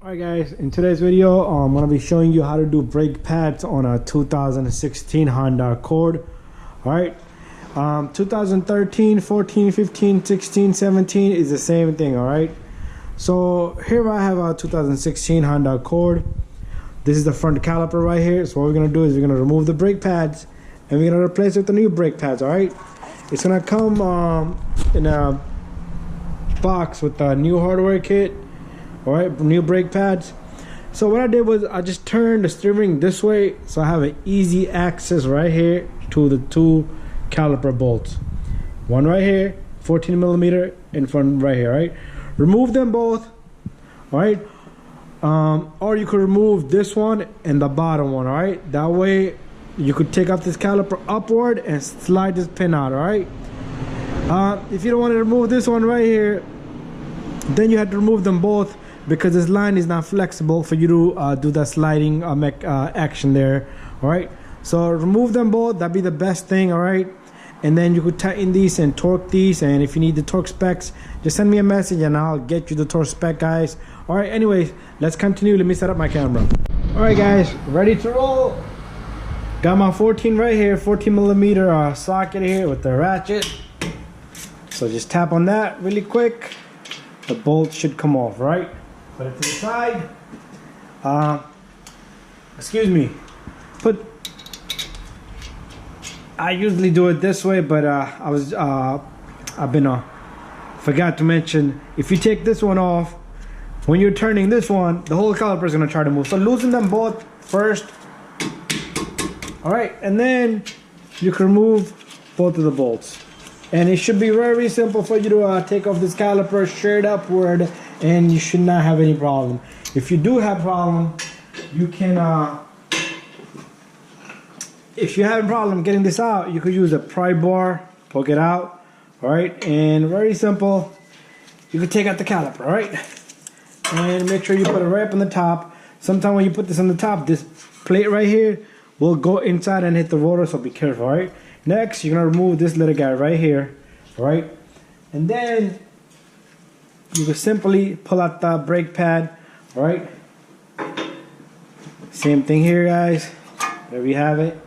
Alright guys, in today's video I'm going to be showing you how to do brake pads on a 2016 Honda Accord. Alright, 2013, 14, 15, 16, 17 is the same thing. Alright, so here I have a 2016 Honda Accord. This is the front caliper right here. So what we're going to do is we're going to remove the brake pads and we're going to replace it with the new brake pads. Alright, it's going to come in a box with a new hardware kit. Alright, new brake pads. So what I did was I just turned the steering this way, so I have an easy access right here to the two caliper bolts. One right here, 14 millimeter in front right here. Right, remove them both. Alright, or you could remove this one and the bottom one. Alright, that way you could take off this caliper upward and slide this pin out. Alright, if you don't want to remove this one right here, then you have to remove them both, because this line is not flexible for you to do that sliding action there. All right, so remove them both. That'd be the best thing. All right, and then you could tighten these and torque these, and if you need the torque specs, just send me a message and I'll get you the torque spec, guys. All right, anyways, let's continue. Let me set up my camera. All right guys, ready to roll. Got my 14 right here, 14 millimeter socket here with the ratchet. So just tap on that really quick. The bolt should come off. Right, put it to the side. Excuse me. I usually do it this way, but forgot to mention, if you take this one off, when you're turning this one, the whole caliper is gonna try to move. So loosen them both first. All right, and then you can remove both of the bolts. And it should be very simple for you to take off this caliper straight upward, and you should not have any problem. If you do have problem, you can if you have a problem getting this out, you could use a pry bar, poke it out. All right, and very simple, you could take out the caliper. All right, and make sure you put it right up on the top. Sometimes when you put this on the top, this plate right here will go inside and hit the rotor, so be careful. All right, next you're gonna remove this little guy right here. All right, and then you can simply pull out the brake pad. All right, same thing here, guys. There we have it.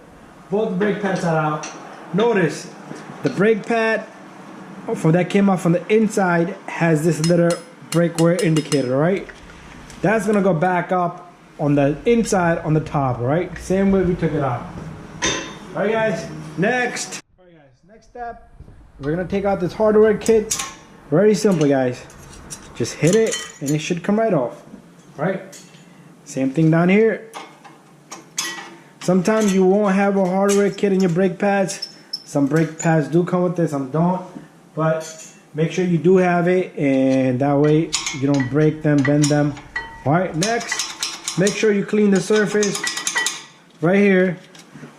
Both brake pads are out. Notice the brake pad that came off from the inside has this little brake wear indicator. All right, that's gonna go back up on the inside on the top. All right, same way we took it out. All right guys, next step, we're gonna take out this hardware kit. Very simple, guys. Just hit it and it should come right off. All right, same thing down here. Sometimes you won't have a hardware kit in your brake pads. Some brake pads do come with it, some don't, but make sure you do have it, and that way you don't break them, bend them. All right, next, make sure you clean the surface right here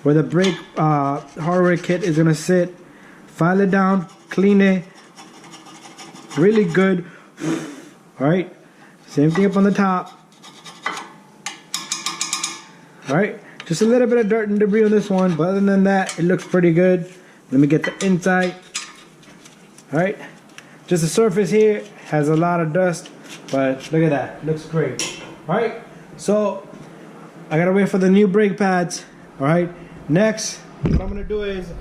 where the brake hardware kit is gonna sit. File it down, clean it really good. All right, same thing up on the top. All right, just a little bit of dirt and debris on this one, but other than that, it looks pretty good. Let me get the inside. All right, just the surface here has a lot of dust, but look at that, it looks great. All right, so I gotta wait for the new brake pads. All right, next, what I'm gonna do is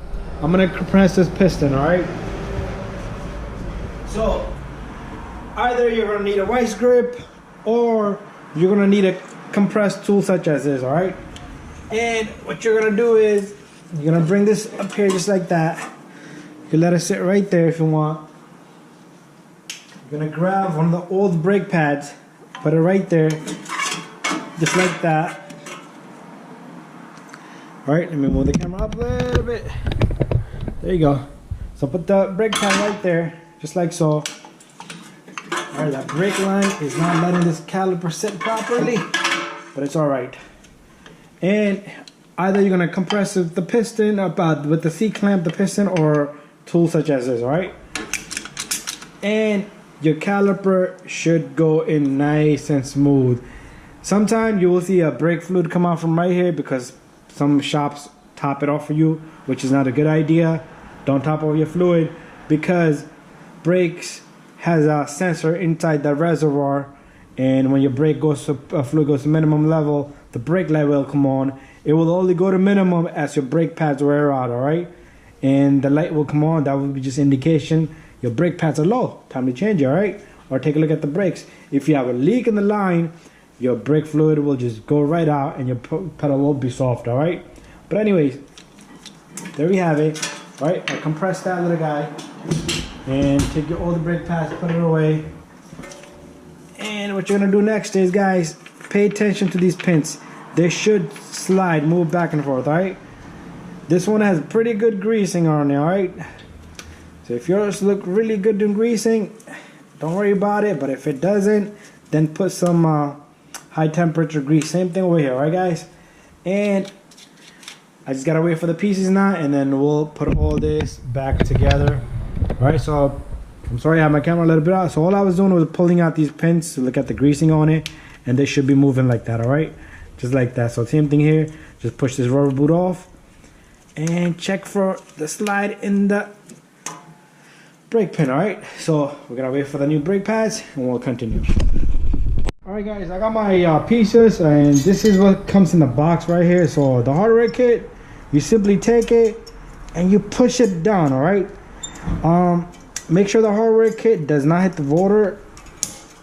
I'm gonna compress this piston. All right, so either you're gonna need a vice grip or you're gonna need a compressed tool such as this. All right, and what you're gonna do is you're gonna bring this up here just like that. You can let it sit right there if you want. You're gonna grab one of the old brake pads, put it right there, just like that. All right, let me move the camera up a little bit. There you go. So put the brake pad right there, just like so. All right, that brake line is not letting this caliper sit properly, but it's all right. And either you're gonna compress the piston up with the C-clamp, the piston, or tool such as this. All right, and your caliper should go in nice and smooth. Sometimes you will see a brake fluid come out from right here because some shops top it off for you, which is not a good idea. Don't top over your fluid, because brakes has a sensor inside the reservoir, and when your brake goes to fluid goes to minimum level, the brake light will come on. It will only go to minimum as your brake pads wear out, all right? And the light will come on. That will be just indication your brake pads are low. Time to change it, all right? Or take a look at the brakes. If you have a leak in the line, your brake fluid will just go right out and your pedal will be soft, all right? But anyways, there we have it, right? I compressed that little guy and take your older brake pads, put it away. And what you're gonna do next is, guys, pay attention to these pins. They should slide, move back and forth, all right? This one has pretty good greasing on it, all right? So if yours look really good in greasing, don't worry about it. But if it doesn't, then put some high temperature grease. Same thing over here, all right, guys? And I just gotta wait for the pieces now, and then we'll put all this back together. All right, so I'm sorry I have my camera a little bit out. So all I was doing was pulling out these pins to look at the greasing on it, and they should be moving like that, all right? Just like that. So same thing here. Just push this rubber boot off and check for the slide in the brake pin, all right? So we're gonna wait for the new brake pads and we'll continue. All right, guys, I got my pieces, and this is what comes in the box right here. So the hardware kit, you simply take it and you push it down, all right? Make sure the hardware kit does not hit the rotor,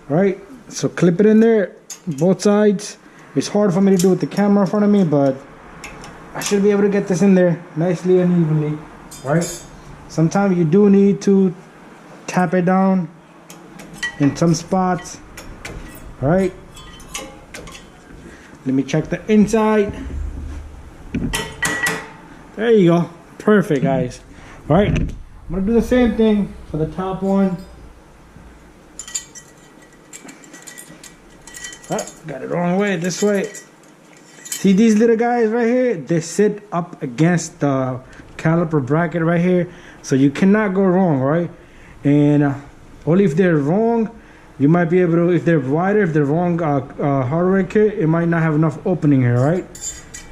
right? So clip it in there, both sides. It's hard for me to do with the camera in front of me, but I should be able to get this in there nicely and evenly, right? Sometimes you do need to tap it down in some spots, right? Let me check the inside. There you go. Perfect, guys. All right, I'm gonna do the same thing for the top one. Oh, got it wrong way, this way. See these little guys right here? They sit up against the caliper bracket right here. So you cannot go wrong, right? And only if they're wrong, you might be able to, if they're wider, if they're wrong hardware kit, it might not have enough opening here, right?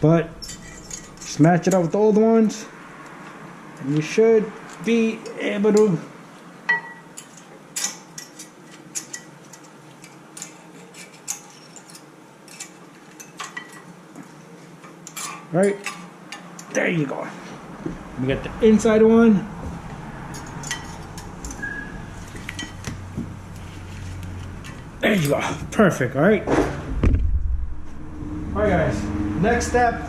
But just match it up with the old ones, and you should be able to right there. You go. We got the inside one. There you go. Perfect. All right. All right, guys. Next step,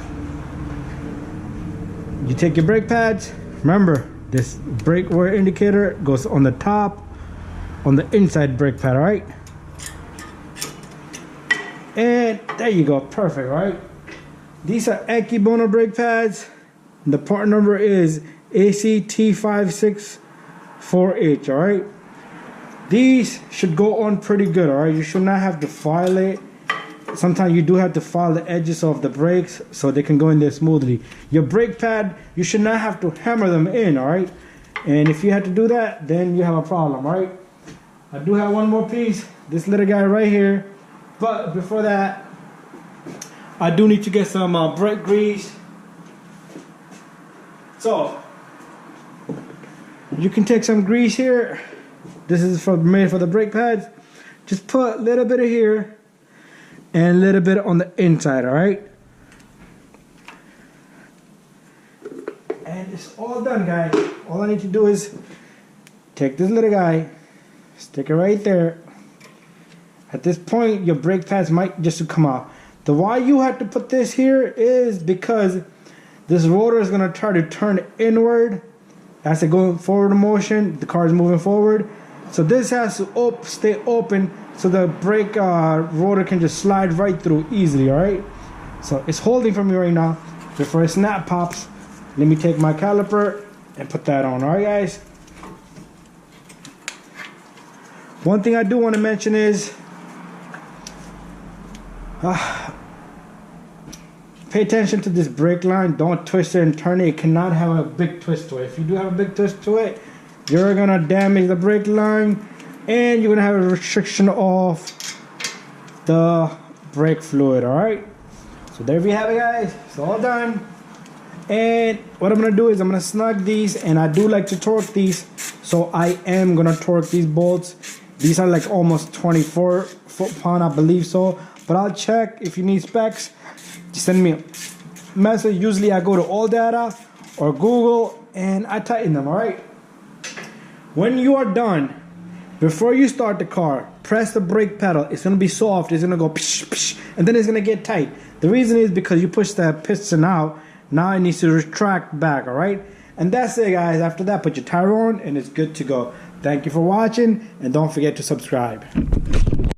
you take your brake pads. Remember, this brake wear indicator goes on the top, on the inside brake pad. All right. And there you go. Perfect. All right. These are Akebono brake pads. The part number is ACT564H, all right? These should go on pretty good, all right? You should not have to file it. Sometimes you do have to file the edges of the brakes so they can go in there smoothly. Your brake pad, you should not have to hammer them in, all right? And if you have to do that, then you have a problem, all right? I do have one more piece, this little guy right here. But before that, I do need to get some brake grease. So you can take some grease here. This is made for the brake pads. Just put a little bit of here and a little bit on the inside, all right? And it's all done, guys. All I need to do is take this little guy, stick it right there. At this point, your brake pads might just come out. The why you have to put this here is because this rotor is going to try to turn inward as it goes forward in motion. The car is moving forward. So this has to stay open so the brake rotor can just slide right through easily, all right? So it's holding for me right now. Before it snap pops, let me take my caliper and put that on, all right, guys? One thing I do want to mention is pay attention to this brake line. Don't twist it and turn it. It cannot have a big twist to it. If you do have a big twist to it, you're gonna damage the brake line and you're gonna have a restriction of the brake fluid, all right? So there we have it, guys. It's all done. And what I'm gonna do is I'm gonna snug these, and I do like to torque these, so I am gonna torque these bolts These are like almost 24 foot-pound, I believe so. But I'll check. If you need specs, just send me a message. Usually I go to All Data or Google and I tighten them, all right? When you are done, before you start the car, press the brake pedal. It's gonna be soft, it's gonna go psh, psh, and then it's gonna get tight. The reason is because you push that piston out, now it needs to retract back, all right? And that's it, guys. After that, put your tire on and it's good to go. Thank you for watching, and don't forget to subscribe.